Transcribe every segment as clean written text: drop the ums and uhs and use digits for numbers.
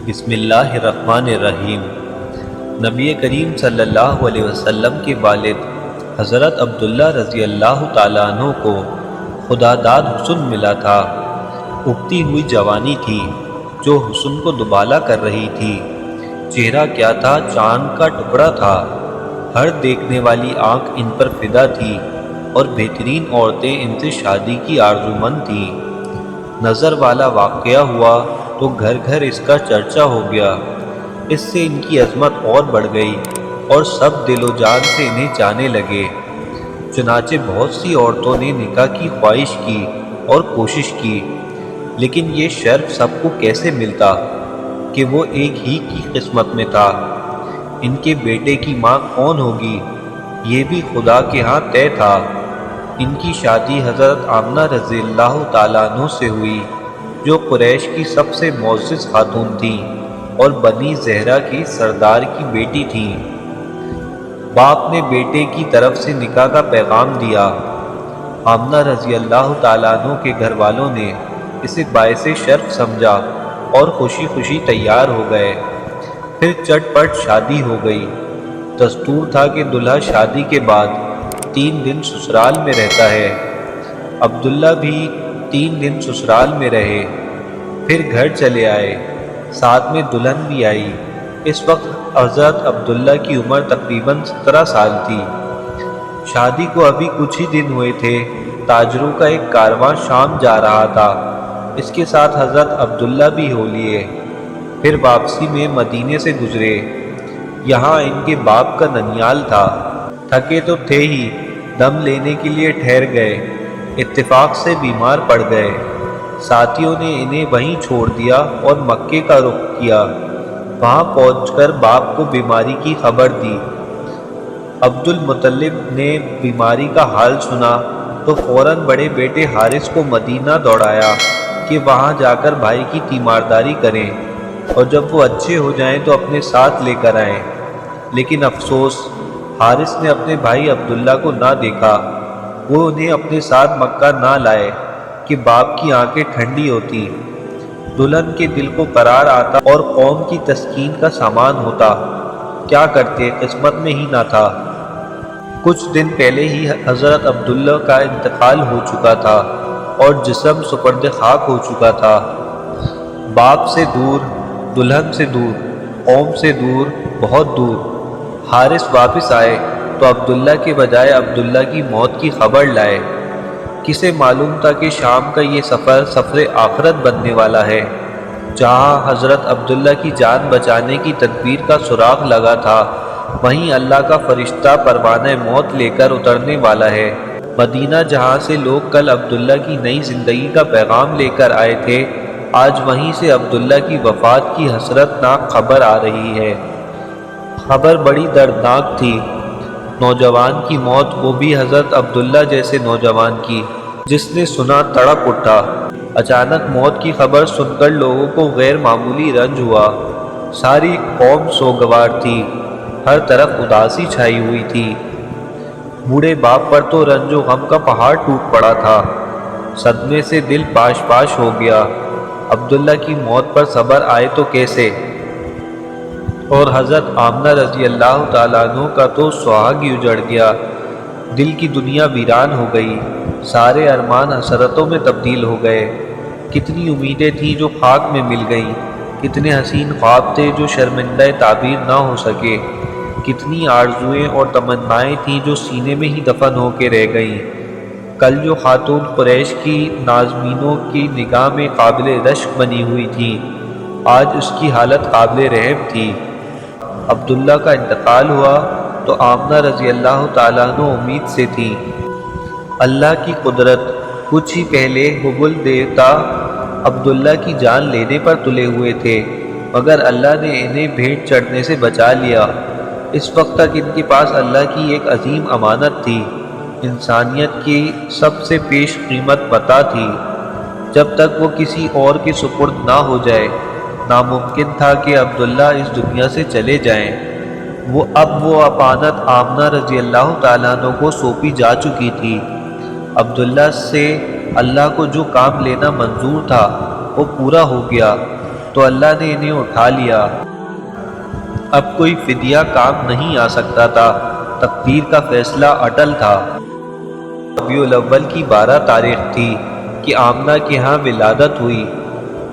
بسم اللہ الرحمن الرحیم۔ نبی کریم صلی اللہ علیہ وسلم کے والد حضرت عبداللہ رضی اللہ تعالیٰ عنہ کو خدا داد حسن ملا تھا۔ اگتی ہوئی جوانی تھی جو حسن کو دوبالا کر رہی تھی۔ چہرہ کیا تھا، چاند کا ٹکڑا تھا۔ ہر دیکھنے والی آنکھ ان پر فدا تھی اور بہترین عورتیں ان سے شادی کی آرزومند تھیں۔ نظر والا واقعہ ہوا تو گھر گھر اس کا چرچا ہو گیا۔ اس سے ان کی عظمت اور بڑھ گئی اور سب دل و جان سے انہیں چاہنے لگے۔ چنانچہ بہت سی عورتوں نے نکاح کی خواہش کی اور کوشش کی، لیکن یہ شرف سب کو کیسے ملتا کہ وہ ایک ہی کی قسمت میں تھا۔ ان کے بیٹے کی ماں کون ہوگی یہ بھی خدا کے ہاں طے تھا۔ ان کی شادی حضرت آمنہ رضی اللہ تعالیٰ عنہ سے ہوئی، جو قریش کی سب سے معزز خاتون تھیں اور بنی زہرہ کی سردار کی بیٹی تھیں۔ باپ نے بیٹے کی طرف سے نکاح کا پیغام دیا۔ آمنہ رضی اللہ تعالیٰ عنہ کے گھر والوں نے اسے باعث شرف سمجھا اور خوشی خوشی تیار ہو گئے۔ پھر چٹ پٹ شادی ہو گئی۔ دستور تھا کہ دلہا شادی کے بعد 3 دن سسرال میں رہتا ہے۔ عبداللہ بھی 3 دن سسرال میں رہے، پھر گھر چلے آئے، ساتھ میں دلہن بھی آئی۔ اس وقت حضرت عبداللہ کی عمر تقریباً 17 سال تھی۔ شادی کو ابھی کچھ ہی دن ہوئے تھے۔ تاجروں کا ایک کارواں شام جا رہا تھا، اس کے ساتھ حضرت عبداللہ بھی ہو لیے۔ پھر واپسی میں مدینے سے گزرے۔ یہاں ان کے باپ کا ننیال تھا۔ تھکے تو تھے ہی، دم لینے کے لیے ٹھہر گئے۔ اتفاق سے بیمار پڑ گئے۔ ساتھیوں نے انہیں وہیں چھوڑ دیا اور مکے کا رخ کیا۔ وہاں پہنچ کر باپ کو بیماری کی خبر دی۔ عبد المطلب نے بیماری کا حال سنا تو فوراً بڑے بیٹے حارث کو مدینہ دوڑایا کہ وہاں جا کر بھائی کی تیمارداری کریں اور جب وہ اچھے ہو جائیں تو اپنے ساتھ لے کر آئیں۔ لیکن افسوس، حارث نے اپنے بھائی عبداللہ کو نہ دیکھا۔ وہ انہیں اپنے ساتھ مکہ نہ لائے کہ باپ کی آنکھیں ٹھنڈی ہوتی، دلہن کے دل کو قرار آتا اور قوم کی تسکین کا سامان ہوتا۔ کیا کرتے، قسمت میں ہی نہ تھا۔ کچھ دن پہلے ہی حضرت عبداللہ کا انتقال ہو چکا تھا اور جسم سپرد خاک ہو چکا تھا۔ باپ سے دور، دلہن سے دور، قوم سے دور، بہت دور۔ حارث واپس آئے تو عبداللہ کے بجائے عبداللہ کی موت کی خبر لائے۔ کسے معلوم تھا کہ شام کا یہ سفر آخرت بننے والا ہے۔ جہاں حضرت عبداللہ کی جان بچانے کی تدبیر کا سراغ لگا تھا، وہیں اللہ کا فرشتہ پروانہ موت لے کر اترنے والا ہے۔ مدینہ جہاں سے لوگ کل عبداللہ کی نئی زندگی کا پیغام لے کر آئے تھے، آج وہیں سے عبداللہ کی وفات کی حسرتناک خبر آ رہی ہے۔ خبر بڑی دردناک تھی۔ نوجوان کی موت، وہ بھی حضرت عبداللہ جیسے نوجوان کی۔ جس نے سنا تڑپ اٹھا۔ اچانک موت کی خبر سن کر لوگوں کو غیر معمولی رنج ہوا۔ ساری قوم سوگوار تھی، ہر طرف اداسی چھائی ہوئی تھی۔ بوڑھے باپ پر تو رنج و غم کا پہاڑ ٹوٹ پڑا تھا۔ صدمے سے دل پاش پاش ہو گیا۔ عبداللہ کی موت پر صبر آئے تو کیسے، اور حضرت آمنہ رضی اللہ تعالیٰ عنہ کا تو سہاگ ہی اجڑ گیا۔ دل کی دنیا ویران ہو گئی۔ سارے ارمان حسرتوں میں تبدیل ہو گئے۔ کتنی امیدیں تھیں جو خاک میں مل گئیں، کتنے حسین خواب تھے جو شرمندہ تعبیر نہ ہو سکے، کتنی آرزوئیں اور تمنائیں تھیں جو سینے میں ہی دفن ہو کے رہ گئیں۔ کل جو خاتون قریش کی نازنینوں کی نگاہ میں قابل رشک بنی ہوئی تھی، آج اس کی حالت قابل رحم تھی۔ عبداللہ کا انتقال ہوا تو آمنہ رضی اللہ تعالیٰ عنہ امید سے تھی۔ اللہ کی قدرت، کچھ ہی پہلے حبل دیوتا عبداللہ کی جان لینے پر تلے ہوئے تھے، مگر اللہ نے انہیں بھیٹ چڑھنے سے بچا لیا۔ اس وقت تک ان کے پاس اللہ کی ایک عظیم امانت تھی، انسانیت کی سب سے پیش قیمت متاع تھی۔ جب تک وہ کسی اور کے سپرد نہ ہو جائے، ناممکن تھا کہ عبداللہ اس دنیا سے چلے جائیں۔ اب وہ امانت آمنہ رضی اللہ تعالیٰ عنہ کو سونپی جا چکی تھی۔ عبداللہ سے اللہ کو جو کام لینا منظور تھا وہ پورا ہو گیا۔ تو اللہ نے انہیں اٹھا لیا۔ اب کوئی فدیہ کام نہیں آ سکتا تھا، تقدیر کا فیصلہ اٹل تھا۔ ربیع الاول کی 12 تاریخ تھی کہ آمنہ کے ہاں ولادت ہوئی۔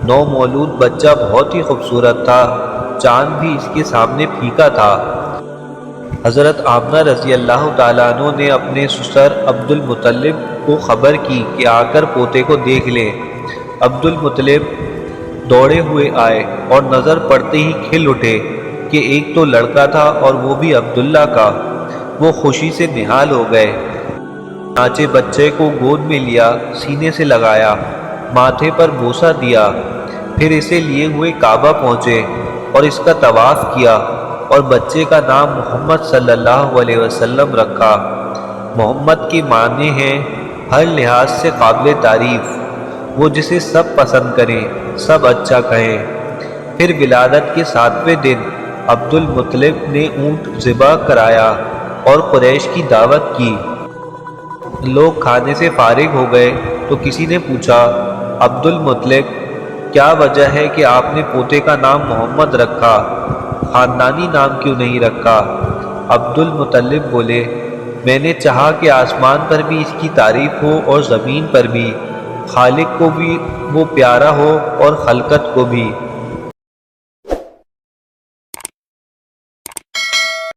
نو مولود بچہ بہت ہی خوبصورت تھا، چاند بھی اس کے سامنے پھیکا تھا۔ حضرت آمنہ رضی اللہ تعالیٰ عنہ نے اپنے سسر عبد المطلب کو خبر کی کہ آ کر پوتے کو دیکھ لے۔ عبد المطلب دوڑے ہوئے آئے اور نظر پڑتے ہی کھل اٹھے کہ ایک تو لڑکا تھا اور وہ بھی عبداللہ کا۔ وہ خوشی سے نہال ہو گئے، چنانچہ بچے کو گود میں لیا، سینے سے لگایا، ماتھے پر بوسہ دیا، پھر اسے لیے ہوئے کعبہ پہنچے اور اس کا طواف کیا اور بچے کا نام محمد صلی اللہ علیہ وسلم رکھا۔ محمد کے معنی ہیں ہر لحاظ سے قابل تعریف، وہ جسے سب پسند کریں، سب اچھا کہیں۔ پھر ولادت کے 7ویں دن عبد المطلب نے اونٹ ذبح کرایا اور قریش کی دعوت کی۔ لوگ کھانے سے فارغ ہو گئے تو کسی نے پوچھا، عبد المطلب کیا وجہ ہے کہ آپ نے پوتے کا نام محمد رکھا، خاندانی نام کیوں نہیں رکھا؟ عبد المطلب بولے، میں نے چاہا کہ آسمان پر بھی اس کی تعریف ہو اور زمین پر بھی، خالق کو بھی وہ پیارا ہو اور خلقت کو بھی۔